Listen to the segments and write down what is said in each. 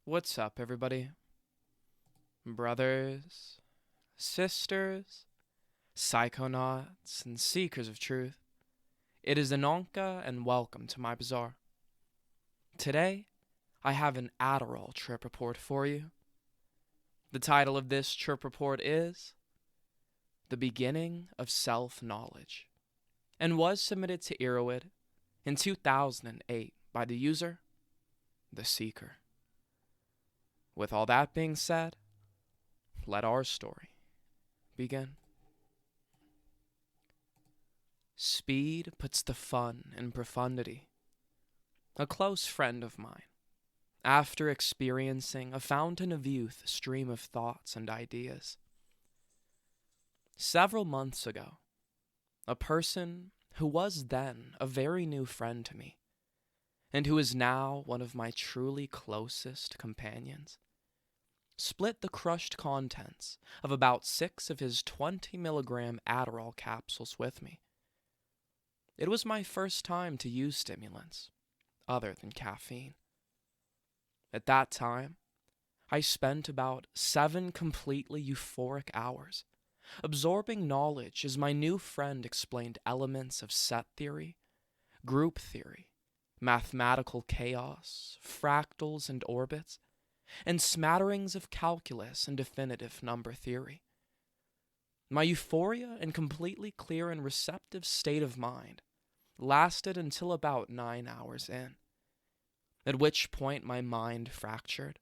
What's up, everybody? Brothers, sisters, psychonauts, and seekers of truth. It is Anonka, and welcome to my bazaar. Today, I have an Adderall trip report for you. The title of this trip report is The Beginning of Self-Knowledge, and was submitted to Erowid in 2008 by the user, The Seeker. With all that being said, let our story begin. Speed puts the fun in profundity. A close friend of mine, after experiencing a fountain of youth stream of thoughts and ideas. Several months ago, a person who was then a very new friend to me, and who is now one of my truly closest companions, split the crushed contents of about 6 of his 20-milligram Adderall capsules with me. It was my first time to use stimulants, other than caffeine. At that time, I spent about 7 completely euphoric hours, absorbing knowledge as my new friend explained elements of set theory, group theory, mathematical chaos, fractals and orbits, and smatterings of calculus and definitive number theory. My euphoria and completely clear and receptive state of mind lasted until about 9 hours in, at which point my mind fractured,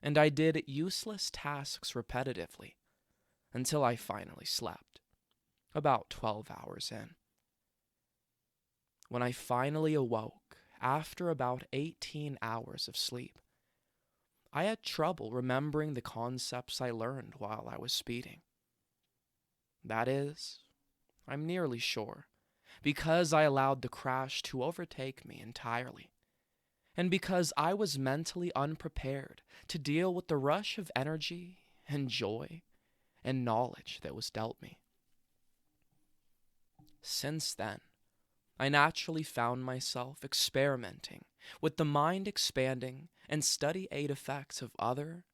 and I did useless tasks repetitively until I finally slept, about 12 hours in. When I finally awoke after about 18 hours of sleep, I had trouble remembering the concepts I learned while I was speeding. That is, I'm nearly sure, because I allowed the crash to overtake me entirely, and because I was mentally unprepared to deal with the rush of energy and joy and knowledge that was dealt me. Since then, I naturally found myself experimenting with the mind-expanding and study aid effects of other,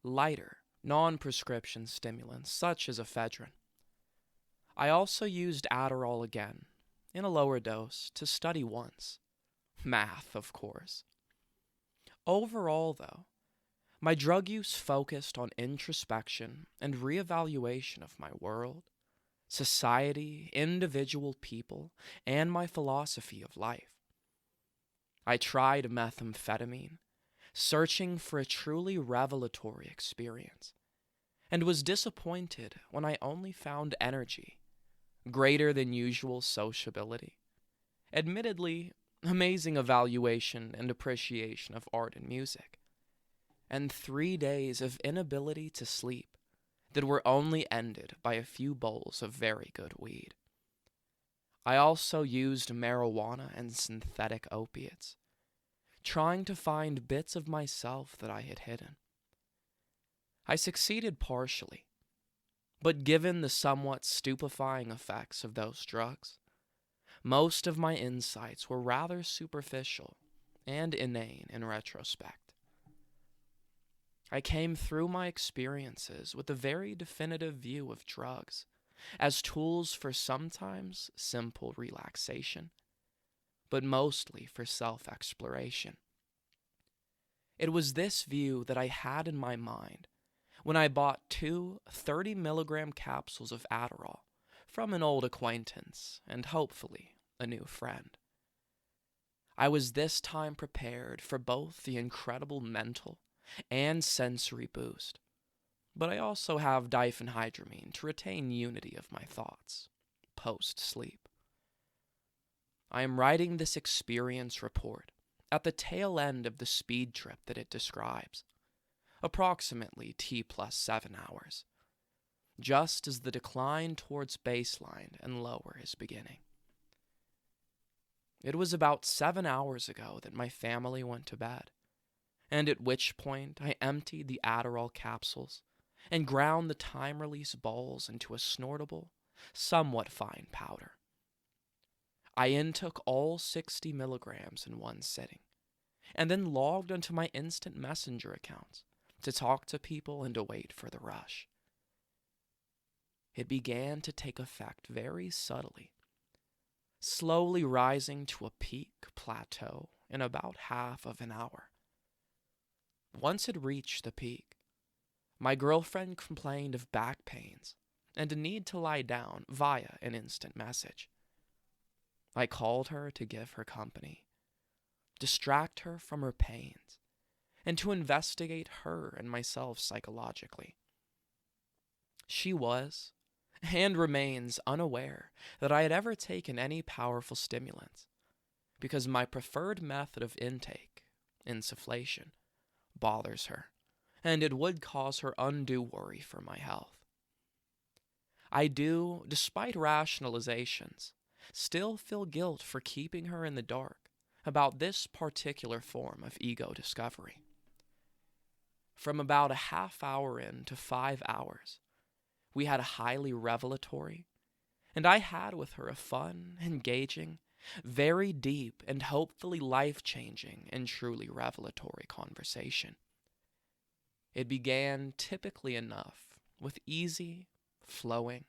lighter, non-prescription stimulants such as ephedrine. I also used Adderall again, in a lower dose, to study once. Math, of course. Overall, though, my drug use focused on introspection and reevaluation of my world, society, individual people, and my philosophy of life. I tried methamphetamine, searching for a truly revelatory experience, and was disappointed when I only found energy, greater than usual sociability, admittedly amazing evaluation and appreciation of art and music, and 3 days of inability to sleep that were only ended by a few bowls of very good weed. I also used marijuana and synthetic opiates, trying to find bits of myself that I had hidden. I succeeded partially, but given the somewhat stupefying effects of those drugs, most of my insights were rather superficial and inane in retrospect. I came through my experiences with a very definitive view of drugs as tools for sometimes simple relaxation, but mostly for self-exploration. It was this view that I had in my mind when I bought 2 30-milligram capsules of Adderall from an old acquaintance and hopefully a new friend. I was this time prepared for both the incredible mental and sensory boost, but I also have diphenhydramine to retain unity of my thoughts post-sleep. I am writing this experience report at the tail end of the speed trip that it describes, approximately T+7 hours, just as the decline towards baseline and lower is beginning. It was about 7 hours ago that my family went to bed, and at which point I emptied the Adderall capsules and ground the time-release balls into a snortable, somewhat fine powder. I intook all 60 milligrams in one sitting, and then logged onto my instant messenger accounts to talk to people and to wait for the rush. It began to take effect very subtly, slowly rising to a peak plateau in about half of an hour. Once it reached the peak, my girlfriend complained of back pains and a need to lie down via an instant message. I called her to give her company, distract her from her pains, and to investigate her and myself psychologically. She was, and remains, unaware that I had ever taken any powerful stimulants, because my preferred method of intake, insufflation, bothers her, and it would cause her undue worry for my health. I do, despite rationalizations, still feel guilt for keeping her in the dark about this particular form of ego discovery. From about a half hour in to 5 hours, we had a highly revelatory, and I had with her a fun, engaging, very deep, and hopefully life-changing and truly revelatory conversation. It began typically enough with easy, flowing,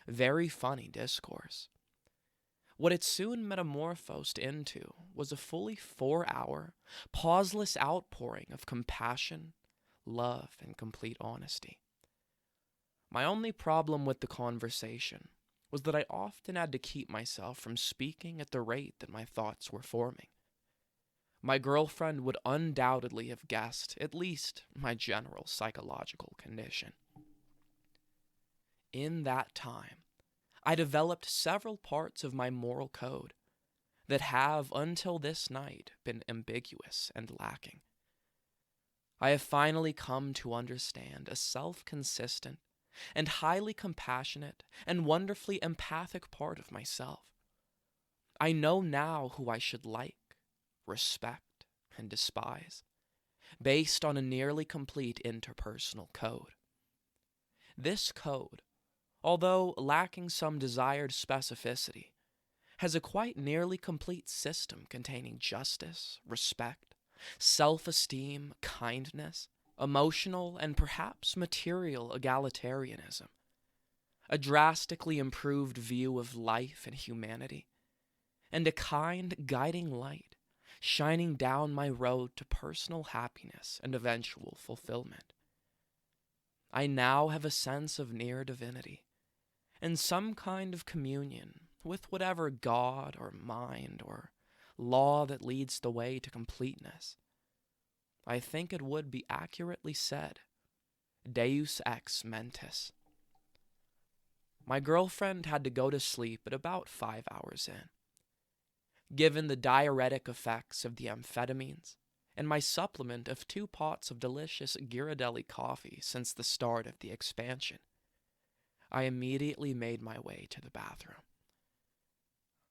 very funny discourse. What it soon metamorphosed into was a fully 4-hour, pauseless outpouring of compassion, love, and complete honesty. My only problem with the conversation was that I often had to keep myself from speaking at the rate that my thoughts were forming. My girlfriend would undoubtedly have guessed at least my general psychological condition. In that time, I developed several parts of my moral code that have, until this night, been ambiguous and lacking. I have finally come to understand a self-consistent and highly compassionate and wonderfully empathic part of myself. I know now who I should like, respect, and despise, based on a nearly complete interpersonal code. This code, although lacking some desired specificity, has a quite nearly complete system containing justice, respect, self-esteem, kindness, emotional, and perhaps material egalitarianism, a drastically improved view of life and humanity, and a kind guiding light shining down my road to personal happiness and eventual fulfillment. I now have a sense of near divinity, and some kind of communion with whatever God or mind or law that leads the way to completeness. I think it would be accurately said, Deus ex mentis. My girlfriend had to go to sleep at about 5 hours in. Given the diuretic effects of the amphetamines and my supplement of 2 pots of delicious Ghirardelli coffee since the start of the expansion, I immediately made my way to the bathroom.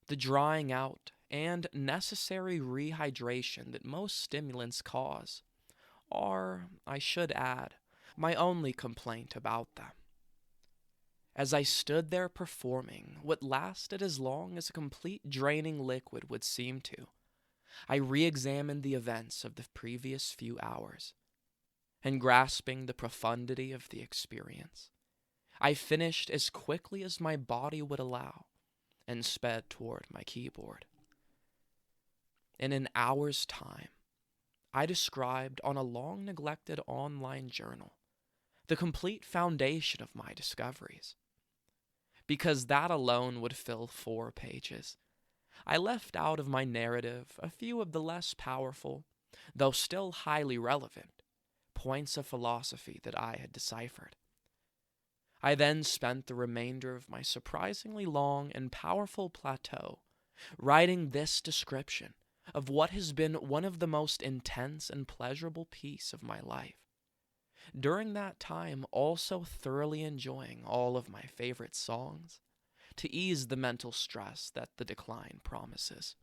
The drying out and necessary rehydration that most stimulants cause are, I should add, my only complaint about them. As I stood there performing what lasted as long as a complete draining liquid would seem to, I re-examined the events of the previous few hours, and grasping the profundity of the experience, I finished as quickly as my body would allow and sped toward my keyboard. In an hour's time, I described on a long-neglected online journal the complete foundation of my discoveries. Because that alone would fill 4 pages, I left out of my narrative a few of the less powerful, though still highly relevant, points of philosophy that I had deciphered. I then spent the remainder of my surprisingly long and powerful plateau writing this description of what has been one of the most intense and pleasurable piece of my life. During that time, also thoroughly enjoying all of my favorite songs to ease the mental stress that the decline promises.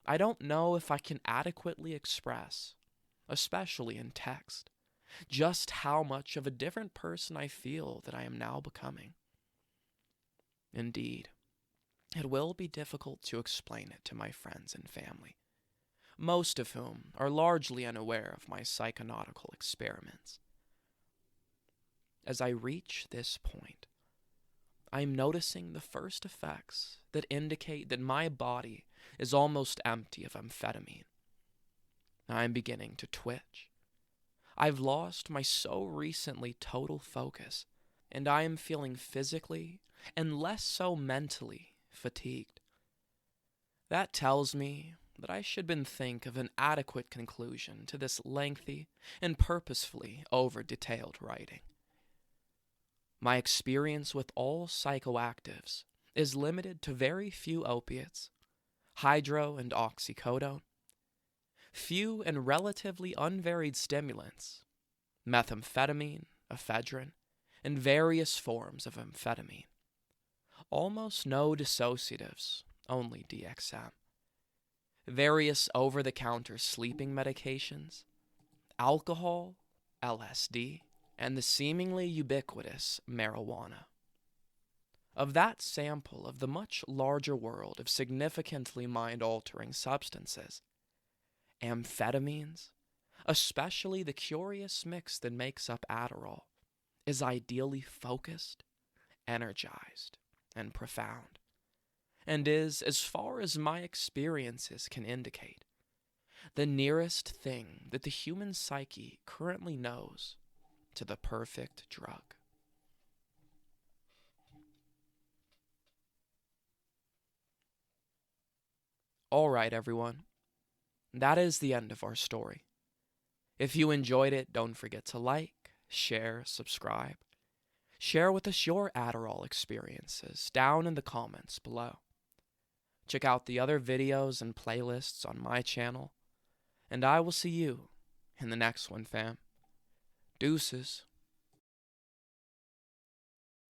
I don't know if I can adequately express, especially in text, just how much of a different person I feel that I am now becoming. Indeed, it will be difficult to explain it to my friends and family, most of whom are largely unaware of my psychonautical experiments. As I reach this point, I am noticing the first effects that indicate that my body is almost empty of amphetamine. I am beginning to twitch. I've lost my so recently total focus, and I am feeling physically, and less so mentally, fatigued. That tells me that I should think of an adequate conclusion to this lengthy and purposefully over-detailed writing. My experience with all psychoactives is limited to very few opiates, hydro and oxycodone, few and relatively unvaried stimulants, methamphetamine, ephedrine, and various forms of amphetamine. Almost no dissociatives, only DXM. Various over-the-counter sleeping medications, alcohol, LSD, and the seemingly ubiquitous marijuana. Of that sample of the much larger world of significantly mind-altering substances, amphetamines, especially the curious mix that makes up Adderall, is ideally focused, energized, and profound, and is, as far as my experiences can indicate, the nearest thing that the human psyche currently knows to the perfect drug. All right, everyone. That is the end of our story. If you enjoyed it, don't forget to like, share, subscribe. Share with us your Adderall experiences down in the comments below. Check out the other videos and playlists on my channel, and I will see you in the next one, fam. Deuces.